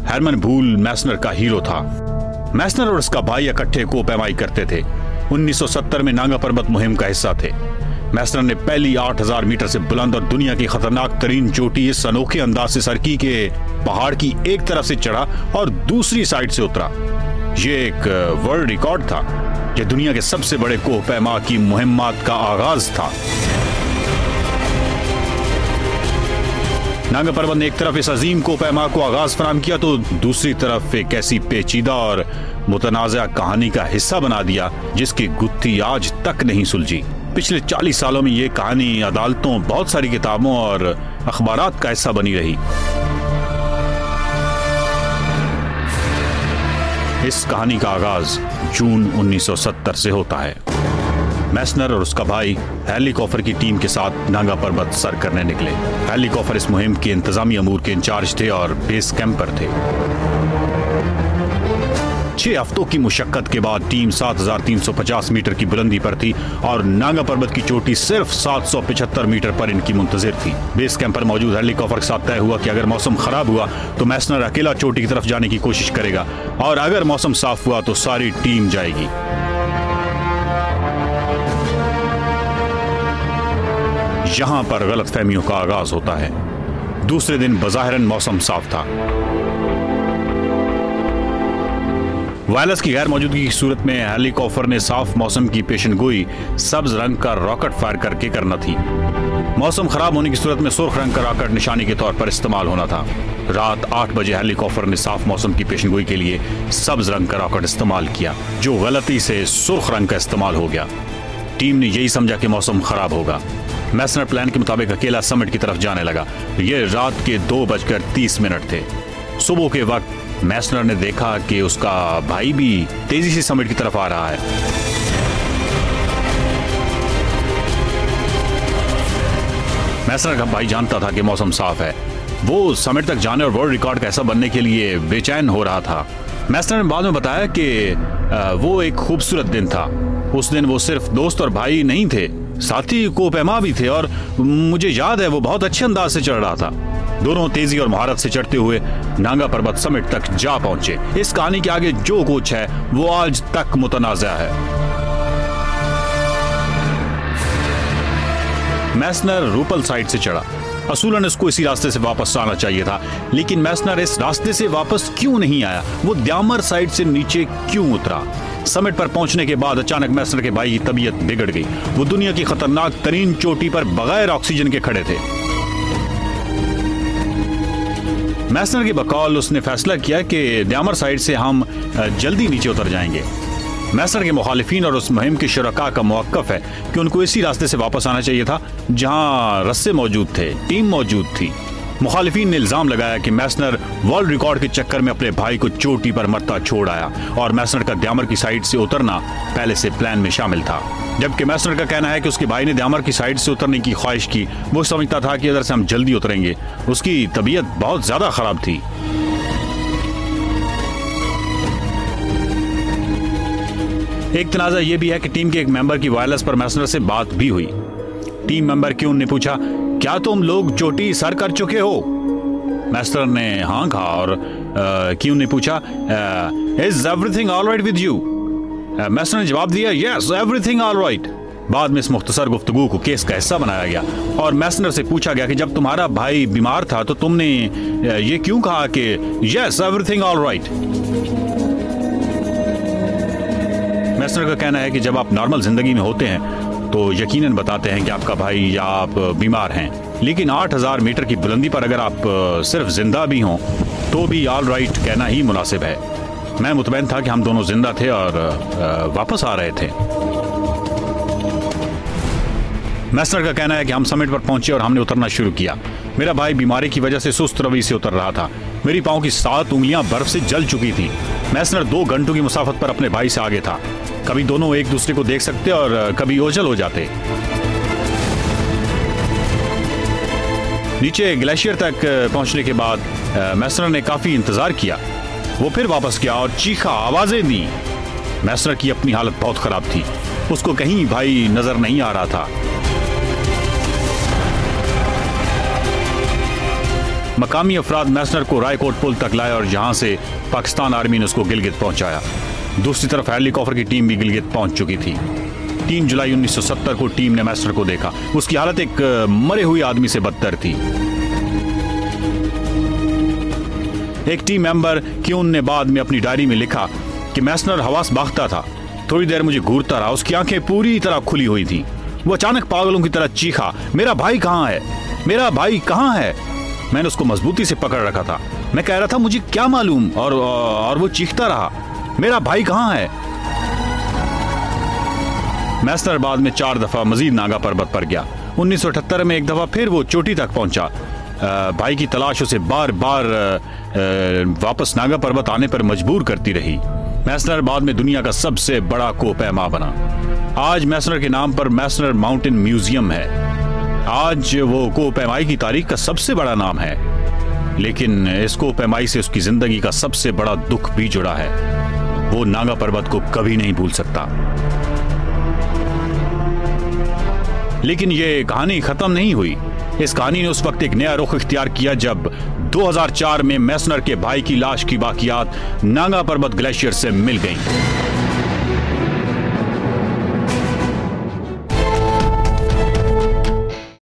हरमन भूल मैसनर का हीरो था। मैसनर और उसका भाई इकट्ठे कोपैमाई करते थे। 1970 में नांगा पर्वत मुहिम का हिस्सा थे। मैसनर ने पहली 8000 मीटर से बुलंद और दुनिया की खतरनाक तरीन चोटी इस अनोखे अंदाज से सर की कि पहाड़ की एक तरफ से चढ़ा और दूसरी साइड से उतरा। ये एक वर्ल्ड रिकॉर्ड था। यह दुनिया के सबसे बड़े कोहपैमा की मुहिम्मात का आगाज था। नांगा पर्वत ने एक तरफ इस अजीम कोहपैमा को आगाज फराहम किया तो दूसरी तरफ एक ऐसी पेचीदा और मुतनाज़ा कहानी का हिस्सा बना दिया जिसकी गुत्थी आज तक नहीं सुलझी। पिछले 40 सालों में ये कहानी अदालतों, बहुत सारी किताबों और अखबारात का हिस्सा बनी रही। इस कहानी का आगाज जून 1970 से होता है। मैसनर और उसका भाई हेलीकॉप्टर की टीम के साथ नांगा पर्वत सर करने निकले। हेलीकॉप्टर इस मुहिम के इंतजामी अमूर के इंचार्ज थे और बेस कैंपर थे। 6 हफ्तों की मुशक्कत के बाद टीम 7350 मीटर की बुलंदी पर थी और नांगा पर्वत की चोटी सिर्फ 775 मीटर पर इनकी मुंतजिर थी। बेस कैंप पर मौजूद हेलीकॉप्टर के साथ तय हुआ कि अगर मौसम खराब हुआ तो मैसनर अकेला चोटी की तरफ जाने की कोशिश करेगा और अगर मौसम साफ हुआ तो सारी टीम जाएगी। यहां पर गलतफहमियों का आगाज होता है। दूसरे दिन बज़ाहिरन मौसम साफ था। वायरलेस की गैर मौजूदगी की सूरत में हेलीकॉप्टर ने साफ मौसम की पेशनगोई सब्ज रंग का रॉकेट फायर करके करना थी। मौसम खराब होने की सूरत में सुर्ख रंग का रॉकेट निशानी के तौर पर इस्तेमाल होना था। रात 8 बजे हेलीकॉप्टर ने साफ मौसम की पेशनगोई के लिए सब्ज रंग का रॉकेट इस्तेमाल किया, जो गलती से सुर्ख रंग का इस्तेमाल हो गया। टीम ने यही समझा कि मौसम खराब होगा। मैसनर प्लान के मुताबिक अकेला समिट की तरफ जाने लगा। ये रात के 2:30 थे। सुबह के वक्त मैसनर ने देखा कि उसका भाई भी तेजी से समिट की तरफ आ रहा है। मैसनर का भाई जानता था कि मौसम साफ है। वो समिट तक जाने और वर्ल्ड रिकॉर्ड का हिस्सा बनने के लिए बेचैन हो रहा था। मैसनर ने बाद में बताया कि वो एक खूबसूरत दिन था। उस दिन वो सिर्फ दोस्त और भाई नहीं थे, साथी कोपैमा भी थे और मुझे याद है वो बहुत अच्छे अंदाज से चढ़ रहा था। दोनों तेजी और महारत से चढ़ते हुए नांगा पर्वत समिट तक जा पहुंचे। इस कहानी के आगे जो कुछ है वो आज तक मुतनाज़ा है। मैसनर रूपल साइड से चढ़ा। असूलन उसको इसी रास्ते से वापस आना चाहिए था, लेकिन मैसनर इस रास्ते से वापस क्यों नहीं आया? वो द्यामर साइड से नीचे क्यों उतरा? समिट पर पहुंचने के बाद अचानक मैसनर के भाई की तबीयत बिगड़ गई। वो दुनिया की खतरनाक तरीन चोटी पर बगैर ऑक्सीजन के खड़े थे। मैसनर के बकौल उसने फैसला किया कि द्यामर साइड से हम जल्दी नीचे उतर जाएंगे। मैसनर के मुखालिफिन और उस मुहिम के शुरका का मौक़िफ़ है कि उनको इसी रास्ते से वापस आना चाहिए था जहां रस्से मौजूद थे, टीम मौजूद थी। मुखालिफिन ने इल्जाम लगाया कि मैसनर वर्ल्ड रिकॉर्ड के चक्कर में अपने भाई को चोटी पर मरता छोड़ आया और मैसनर का द्यामर की साइड से उतरना पहले से प्लान में शामिल था। जबकि मैसनर का कहना है कि उसके भाई ने द्यामर की साइड से उतरने की ख्वाहिश की। वो समझता था कि अगर से हम जल्दी उतरेंगे। उसकी तबीयत बहुत ज्यादा खराब थी। एक तनाज़ा यह भी है कि टीम के एक मेंबर की वायरलेस पर मैसनर से बात भी हुई। टीम मेंबर क्यून ने पूछा, क्या तुम लोग चोटी सर कर चुके हो? मैसनर ने हाँ कहा और क्यून ने पूछा, is everything alright with you? Meissner ने जवाब दिया, यस एवरीथिंग ऑलराइट। बाद में इस मुख्तसर गुफ्तगू को केस का हिस्सा बनाया गया और मैसनर से पूछा गया कि जब तुम्हारा भाई बीमार था तो तुमने ये क्यों कहा कि यस एवरीथिंग ऑलराइट? मैसनर का कहना है कि जब आप नॉर्मल जिंदगी में होते हैं तो यकीनन बताते हैं कि आपका भाई या आप बीमार हैं, लेकिन 8000 मीटर की बुलंदी पर अगर आप सिर्फ जिंदा भी हों तो भी ऑल राइट कहना ही मुनासिब है। मैं मुतमईन था कि हम दोनों जिंदा थे और वापस आ रहे थे। मैसनर का कहना है कि हम समिट पर पहुंचे और हमने उतरना शुरू किया। मेरा भाई बीमारी की वजह से सुस्त रवैये से उतर रहा था। मेरी पांव की 7 उंगलियां बर्फ से जल चुकी थी। मैसनर 2 घंटों की मुसाफत पर अपने भाई से आगे था। कभी दोनों एक दूसरे को देख सकते और कभी ओझल हो जाते। नीचे ग्लेशियर तक पहुंचने के बाद मैसनर ने काफी इंतजार किया। वो फिर वापस गया और चीखा, आवाजें दी। मैसनर की अपनी हालत बहुत खराब थी। उसको कहीं भाई नजर नहीं आ रहा था। मकामी अफराद मैसनर को रायकोट पुल तक लाए और जहां से पाकिस्तान आर्मी ने उसको गिलगित पहुंचाया। दूसरी तरफ हैरली कॉफर की टीम भी गिलगित पहुंच चुकी थी। 3 जुलाई 1970 को टीम ने मैसनर को देखा। उसकी हालत एक मरे हुए आदमी से बदतर थी। एक टीम मेंबर क्यून ने बाद में अपनी डायरी में लिखा कि मैसनर हवास बागता था। थोड़ी देर मुझे घूरता रहा, उसकी आंखें पूरी तरह खुली हुई थी। वो अचानक पागलों की तरह चीखा, मेरा भाई कहां है, मेरा भाई कहां है। मैंने उसको मजबूती से पकड़ रखा था। मैं कह रहा था मुझे क्या मालूम, और वो चीखता रहा, मेरा भाई कहां है। मैसनर बाद में 4 दफा मजीद नागा पर्वत पर गया। 1978 में एक दफा फिर वो चोटी तक पहुंचा। भाई की तलाश उसे बार बार वापस नागा पर्वत आने पर मजबूर करती रही। मैसनर बाद में दुनिया का सबसे बड़ा कोपैमा बना। आज मैसनर के नाम पर मैसनर माउंटेन म्यूजियम है। आज वो कोपैमाई की तारीख का सबसे बड़ा नाम है। लेकिन इस कोपैमाई से उसकी जिंदगी का सबसे बड़ा दुख भी जुड़ा है। वो नागा पर्वत को कभी नहीं भूल सकता। लेकिन ये कहानी खत्म नहीं हुई। इस कहानी ने उस वक्त एक नया रुख इख्तियार किया जब 2004 में मैसनर के भाई की लाश की बाकियात नागा पर्वत ग्लेशियर से मिल गईं।